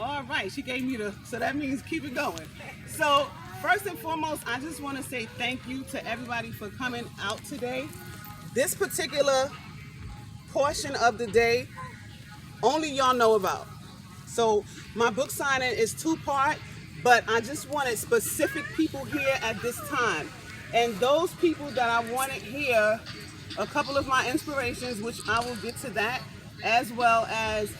All right, she gave me so that means keep it going. So first and foremost, I just want to say thank you to everybody for coming out today. This particular portion of the day, only y'all know about. So my book signing is two-part, but I just wanted specific people here at this time. And those people that I wanted here, a couple of my inspirations, which I will get to that, as well as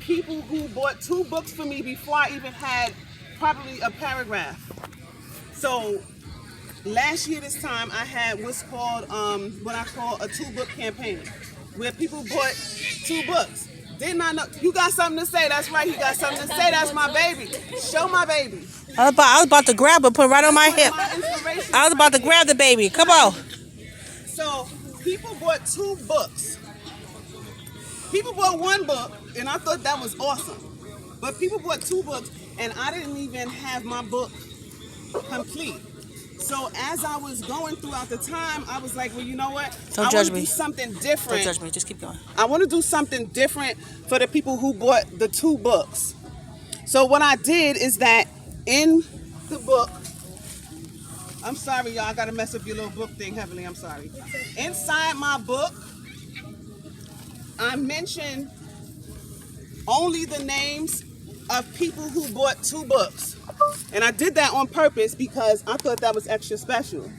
people who bought 2 books for me before I even had probably a paragraph. So last year this time I had what's called what I call a 2-book campaign, where people bought 2 books. Didn't I know? You got something to say? That's right, you got something to say. That's my baby. Show my baby. I was about to grab her, put it right on my hip. I was about to grab the baby. Come on. So people bought 2 books. People bought 1 book, and I thought that was awesome. But people bought 2 books, and I didn't even have my book complete. So as I was going throughout the time, I was like, well, you know what? Don't judge me. Do something different. Don't judge me. Just keep going. I want to do something different for the people who bought the 2 books. So what I did is that in the book, I'm sorry, y'all, I got to mess up your little book thing, Heavenly, I'm sorry. Inside my book, I mentioned only the names of people who bought 2 books. And I did that on purpose because I thought that was extra special.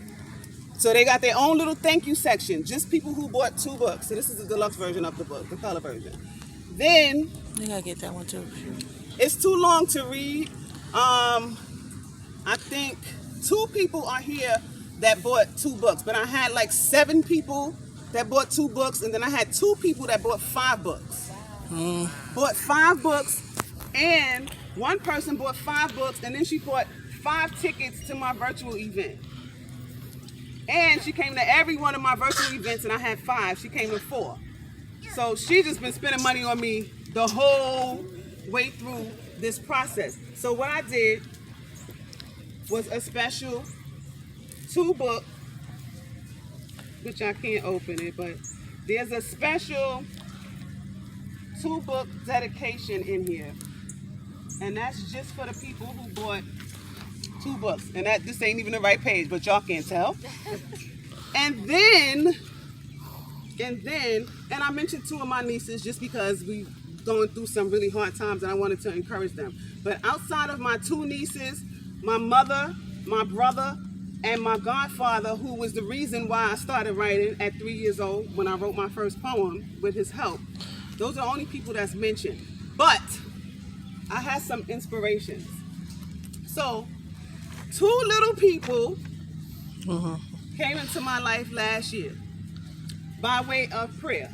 So they got their own little thank you section, just people who bought 2 books. So this is the deluxe version of the book, the color version. Then You gotta get that one too. it's too long to read. I think 2 people are here that bought 2 books, but I had like 7 people that bought 2 books, and then I had 2 people that bought 5 books. Bought 5 books, and one person bought 5 books, and then she bought 5 tickets to my virtual event. And she came to every one of my virtual events, and I had 5. She came to 4. So she just been spending money on me the whole way through this process. So what I did was a special 2-book, which I can't open it, but there's a special 2-book dedication in here. And that's just for the people who bought 2 books. And this ain't even the right page, but y'all can't tell. And I mentioned 2 of my nieces just because we going through some really hard times and I wanted to encourage them. But outside of my 2 nieces, my mother, my brother, and my godfather, who was the reason why I started writing at 3 years old when I wrote my first poem with his help, those are the only people that's mentioned. But I had some inspirations. So 2 little people came into my life last year by way of prayer.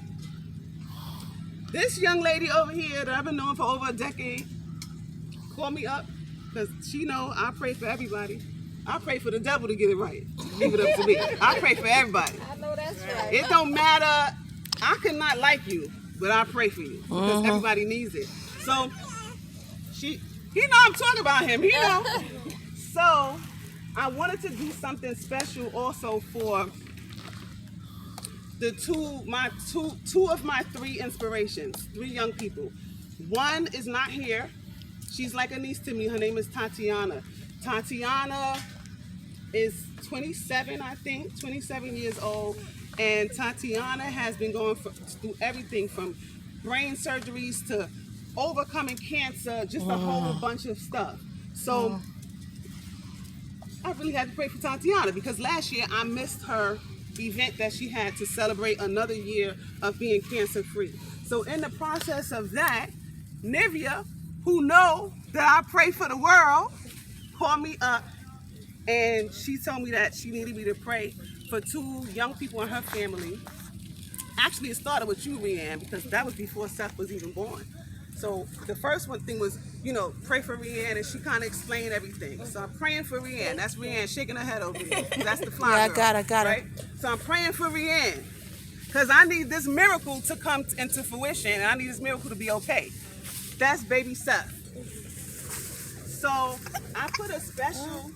This young lady over here that I've been knowing for over a decade called me up because she know I pray for everybody. I pray for the devil to get it right. Leave it up to me. I pray for everybody. I know that's right. It don't matter. I cannot like you, but I pray for you because everybody needs it. So he know I'm talking about him. He know. So I wanted to do something special also for the two of my 3 inspirations, 3 young people. One is not here. She's like a niece to me. Her name is Tatiana. Tatiana is 27, I think, 27 years old. And Tatiana has been going through everything from brain surgeries to overcoming cancer, just a whole bunch of stuff. So I really had to pray for Tatiana because last year I missed her event that she had to celebrate another year of being cancer free. So in the process of that, Nivea, who know that I pray for the world, called me up and she told me that she needed me to pray for 2 young people in her family. Actually, it started with you, Rianne, because that was before Seth was even born. So the first thing was, pray for Rianne, and she kind of explained everything. So I'm praying for Rianne. That's Rianne shaking her head over here. That's the fly Yeah, girl, I got it. right? So I'm praying for Rianne because I need this miracle to come into fruition, and I need this miracle to be okay. That's baby Seth. So I put a special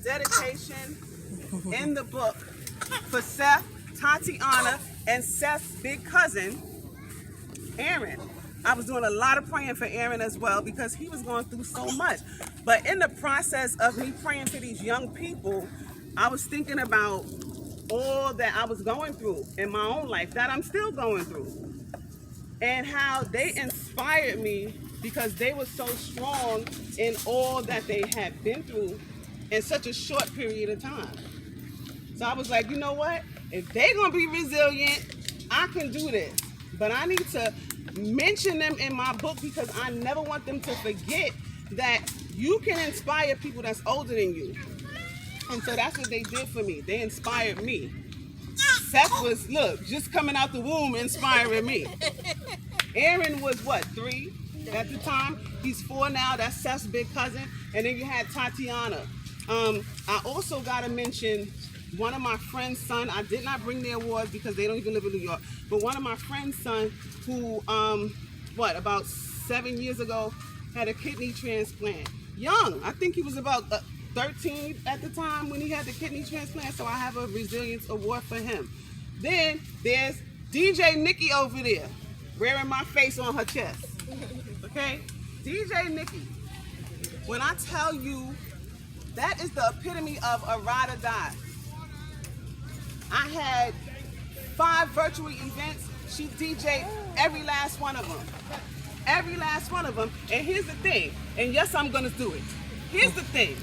dedication in the book for Seth, Tatiana, and Seth's big cousin, Aaron. I was doing a lot of praying for Aaron as well because he was going through so much. But in the process of me praying for these young people, I was thinking about all that I was going through in my own life, that I'm still going through, and how they inspired me because they were so strong in all that they had been through in such a short period of time. So I was like, you know what? If they're going to be resilient, I can do this. But I need to mention them in my book because I never want them to forget that you can inspire people that's older than you. And so that's what they did for me. They inspired me. Seth was, look, just coming out the womb inspiring me. Aaron was what, 3 at the time? He's 4 now. That's Seth's big cousin. And then you had Tatiana. I also got to mention one of my friend's son. I did not bring the awards because they don't even live in New York. But one of my friend's son who, about 7 years ago, had a kidney transplant. Young. I think he was about 13 at the time when he had the kidney transplant. So I have a resilience award for him. Then there's DJ Nikki over there, wearing my face on her chest. Okay? DJ Nikki. When I tell you, that is the epitome of a ride or die. I had 5 virtual events. She DJ'd every last one of them. Every last one of them. And here's the thing. And yes, I'm going to do it. Here's the thing.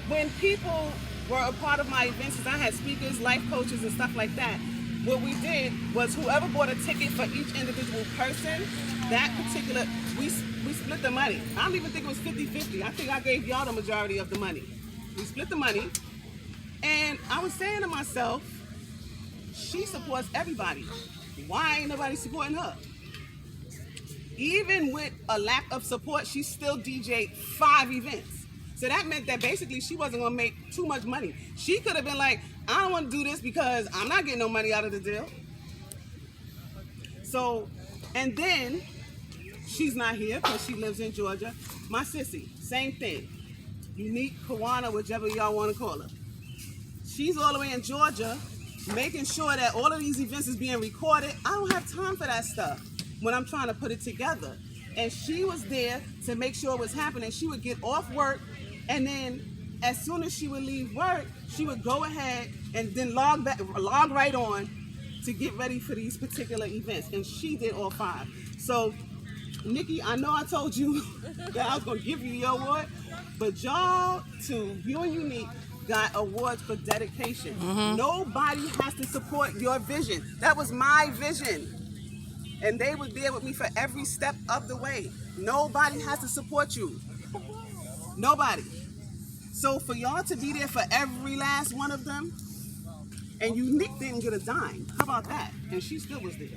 When people were a part of my events, I had speakers, life coaches, and stuff like that. What we did was whoever bought a ticket for each individual person, that particular, we split the money. I don't even think it was 50-50. I think I gave y'all the majority of the money. We split the money. And I was saying to myself, she supports everybody. Why ain't nobody supporting her? Even with a lack of support, she still DJ'd 5 events. So that meant that basically she wasn't going to make too much money. She could have been like, I don't want to do this because I'm not getting no money out of the deal. So, and then she's not here because she lives in Georgia. My sissy, same thing. Unique, Kawana, whichever y'all want to call her. She's all the way in Georgia, making sure that all of these events is being recorded. I don't have time for that stuff when I'm trying to put it together. And she was there to make sure it was happening. She would get off work, and then as soon as she would leave work, she would go ahead and then log right on to get ready for these particular events. And she did all 5. So, Nikki, I know I told you that I was going to give you your award, but y'all, too, you and Unique, got awards for dedication. Nobody has to support your vision. That was my vision. And they were there with me for every step of the way. Nobody has to support you. Nobody. So for y'all to be there for every last one of them, and Unique didn't get a dime. How about that? And she still was there.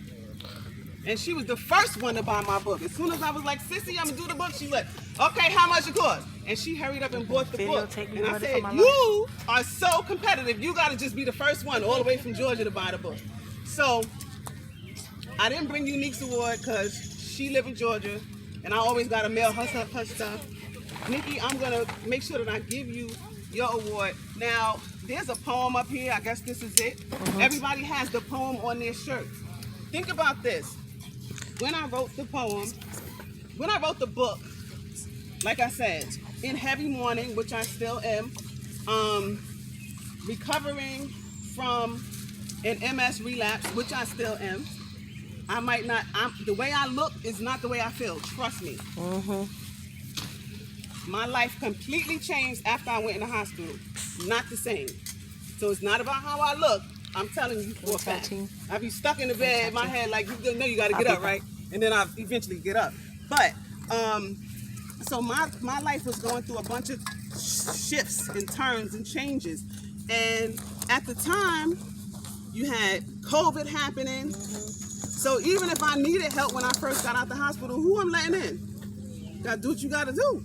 And she was the first one to buy my book. As soon as I was like, Sissy, I'm going to do the book, she like, okay, how much it cost? And she hurried up and bought the book. And I said, you are so competitive. You got to just be the first one all the way from Georgia to buy the book. So I didn't bring Unique's award because she lives in Georgia, and I always got to mail her stuff. Nikki, I'm going to make sure that I give you your award. Now, there's a poem up here. I guess this is it. Everybody has the poem on their shirt. Think about this. When I wrote the poem, when I wrote the book, like I said, in heavy mourning, which I still am, recovering from an MS relapse, which I still am. I might not, the way I look is not the way I feel, trust me. My life completely changed after I went in the hospital. Not the same. So it's not about how I look. I'm telling you for a fact. I be stuck in the bed in my head like, you know you got to get up, right? And then I eventually get up. But, so my life was going through a bunch of shifts and turns and changes. And at the time, you had COVID happening. So even if I needed help when I first got out the hospital, who I'm letting in? Gotta do what you gotta do.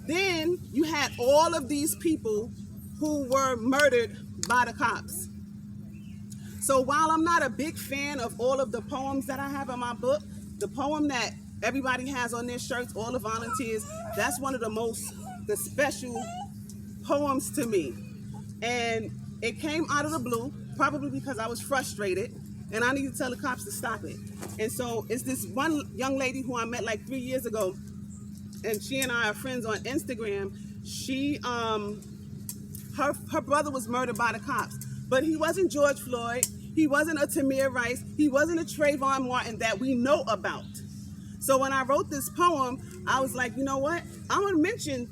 Then you had all of these people who were murdered by the cops. So while I'm not a big fan of all of the poems that I have in my book, the poem that everybody has on their shirts, all the volunteers, that's one of the special poems to me. And it came out of the blue, probably because I was frustrated. and I need to tell the cops to stop it. And so it's this one young lady who I met like 3 years ago, and she and I are friends on Instagram. She her brother was murdered by the cops, but he wasn't George Floyd, he wasn't a Tamir Rice, he wasn't a Trayvon Martin that we know about. So when I wrote this poem, I was like, you know what? I'm gonna mention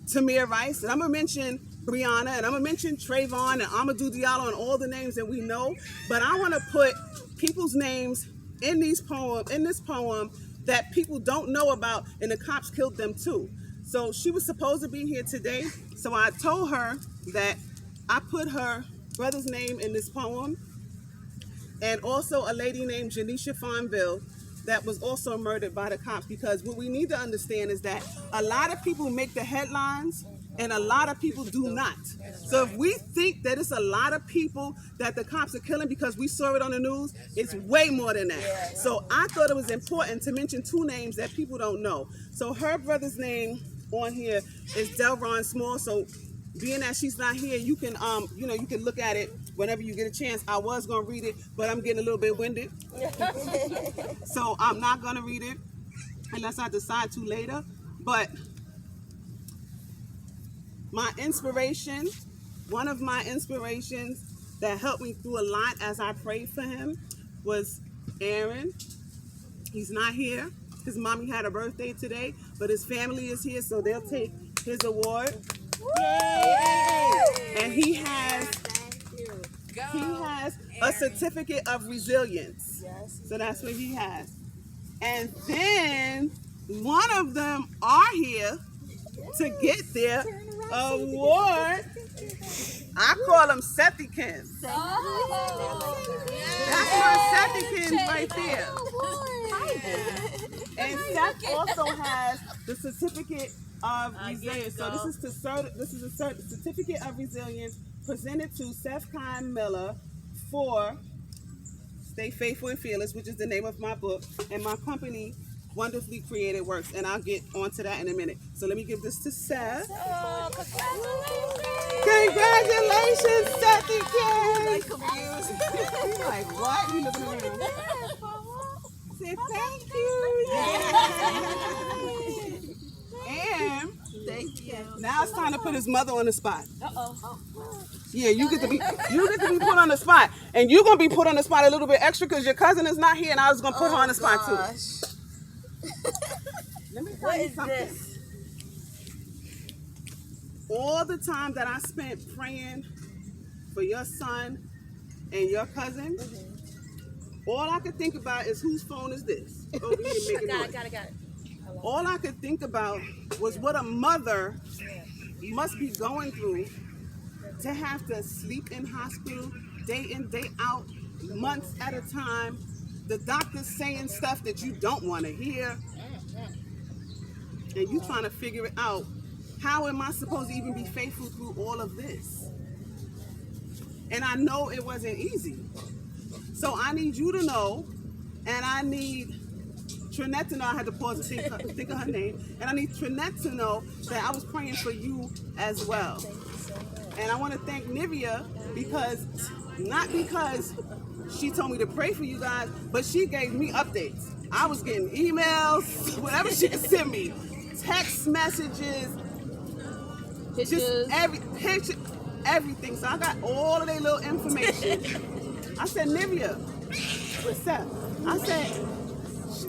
Tamir Rice, and I'm gonna mention Breonna, and I'm gonna mention Trayvon, and Amadou Diallo, and all the names that we know. But I want to put people's names in this poem that people don't know about, and the cops killed them too. So she was supposed to be here today. So I told her that I put her brother's name in this poem, and also a lady named Janisha Fonville that was also murdered by the cops, because what we need to understand is that a lot of people make the headlines and a lot of people do not. So if we think that it's a lot of people that the cops are killing because we saw it on the news, it's way more than that. So I thought it was important to mention two names that people don't know. So her brother's name on here is Delron Small. So being that she's not here, you can you can look at it whenever you get a chance. I was gonna read it, but I'm getting a little bit winded. So I'm not gonna read it unless I decide to later. But my inspiration, one of my inspirations that helped me through a lot as I prayed for him, was Aaron. He's not here. His mommy had a birthday today, but his family is here, so they'll take his award. Yay! And he has a certificate of resilience. So that's what he has. And then one of them are here to get their award. I call them Sethikins. That's my Sethikins right there. And Seth also has the certificate of resilience. So this is a certificate of resilience presented to Seth Kine Miller for Stay Faithful and Fearless, which is the name of my book, and my company, Wonderfully Created Works. And I'll get onto that in a minute. So let me give this to Seth. Oh, Congratulations, Sethy Kid. He's like, what? He looking around. Say thank you. And thank you. Now it's time to put his mother on the spot. Yeah, you get to be put on the spot, and you're gonna be put on the spot a little bit extra because your cousin is not here, and I was gonna put her on the spot too. Let me tell you something. This? All the time that I spent praying for your son and your cousin, all I could think about is whose phone is this? Over here making noise. Got it. All I could think about was what a mother must be going through to have to sleep in hospital day in, day out, months at a time. The doctor's saying stuff that you don't want to hear. And you trying to figure it out. How am I supposed to even be faithful through all of this? And I know it wasn't easy. So I need you to know, and I need Trinette to know, I had to pause to think of her name, and I need Trinette to know that I was praying for you as well. And I want to thank Nivea not because she told me to pray for you guys, but she gave me updates. I was getting emails, whatever she could send me, text messages, just everything. So I got all of their little information. I said, Nivea, what's up?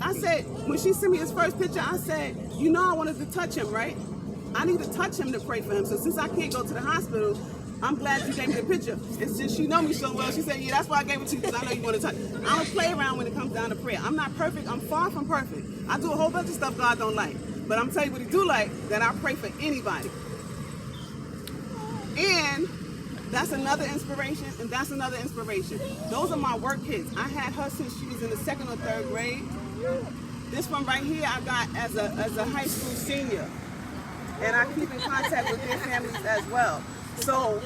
I said, when she sent me his first picture, I said, you know I wanted to touch him, right? I need to touch him to pray for him. So since I can't go to the hospital, I'm glad you gave me the picture. And since she know me so well, she said, yeah, that's why I gave it to you, because I know you want to touch. I don't play around when it comes down to prayer. I'm not perfect. I'm far from perfect. I do a whole bunch of stuff God don't like. But I'm telling you what he do like, that I pray for anybody. And that's another inspiration, and that's another inspiration. Those are my work kids. I had her since she was in the 2nd or 3rd grade. This one right here I got as a high school senior. And I keep in contact with their families as well. So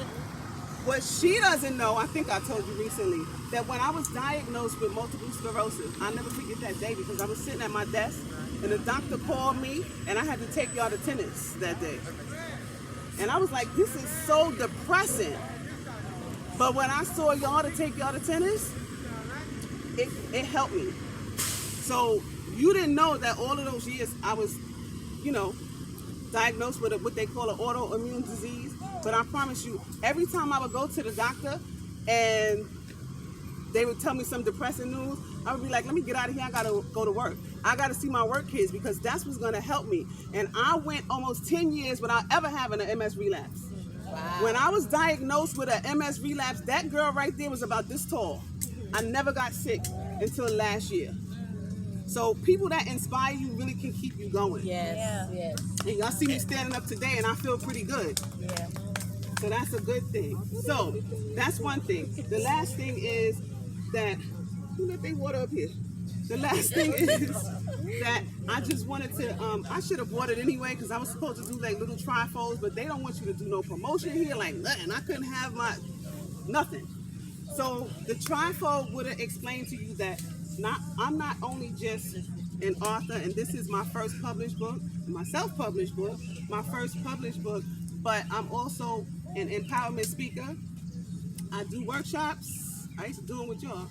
what she doesn't know, I think I told you recently, that when I was diagnosed with multiple sclerosis, I'll never forget that day, because I was sitting at my desk and the doctor called me and I had to take y'all to tennis that day. And I was like, this is so depressing. But when I saw y'all to take y'all to tennis, it helped me. So you didn't know that all of those years I was, diagnosed with what they call an autoimmune disease. But I promise you, every time I would go to the doctor and they would tell me some depressing news, I would be like, let me get out of here. I got to go to work. I got to see my work kids because that's what's going to help me. And I went almost 10 years without ever having an MS relapse. Wow. When I was diagnosed with an MS relapse, that girl right there was about this tall. I never got sick until last year. So people that inspire you really can keep you going. Yes. And y'all see me standing up today and I feel pretty good. Yeah. So that's a good thing. So that's one thing. The last thing is that, who let their water up here? The last thing is that I just wanted to, I should have bought it anyway because I was supposed to do like little trifolds, but they don't want you to do no promotion here, like nothing. I couldn't have nothing. So the trifold would have explained to you that I'm not only just an author, and this is my first published book, my self-published book, my first published book, but I'm also an empowerment speaker. I do workshops. I used to do them with y'all.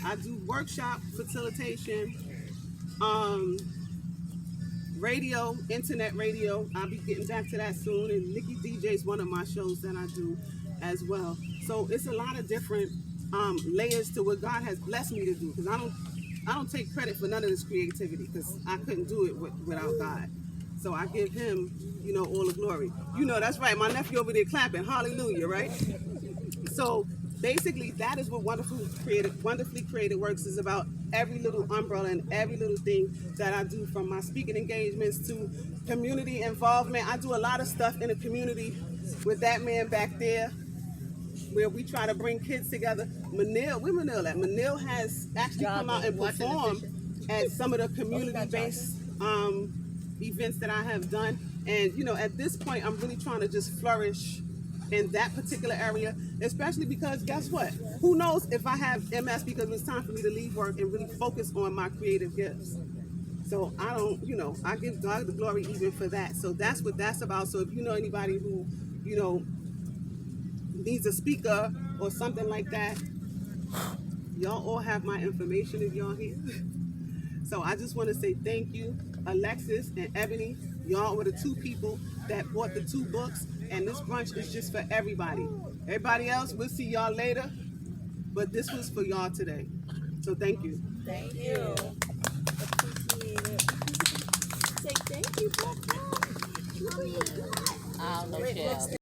I do workshop facilitation, radio, internet radio. I'll be getting back to that soon. And Nikki DJ is one of my shows that I do as well. So it's a lot of different layers to what God has blessed me to do. Because I don't take credit for none of this creativity because I couldn't do it without God. So I give him, all the glory. That's right. My nephew over there clapping. Hallelujah, right? So basically, that is what Wonderfully Created Works is about. Every little umbrella and every little thing that I do, from my speaking engagements to community involvement. I do a lot of stuff in the community with that man back there, where we try to bring kids together. Manil, where Manil at? Manil has actually come out and performed at some of the community-based events that I have done. And, at this point, I'm really trying to just flourish in that particular area, especially because guess what? Who knows if I have MS, because it's time for me to leave work and really focus on my creative gifts. So I don't, I give God the glory even for that. So that's what that's about. So if you know anybody who, needs a speaker or something like that, y'all all have my information if y'all here. So I just want to say thank you, Alexis and Ebony. Y'all were the two people that bought the 2 books, and this brunch is just for everybody. Everybody else, we'll see y'all later, but this was for y'all today. So thank you. Thank you. Appreciate it. Say thank you, Mekha. I don't know,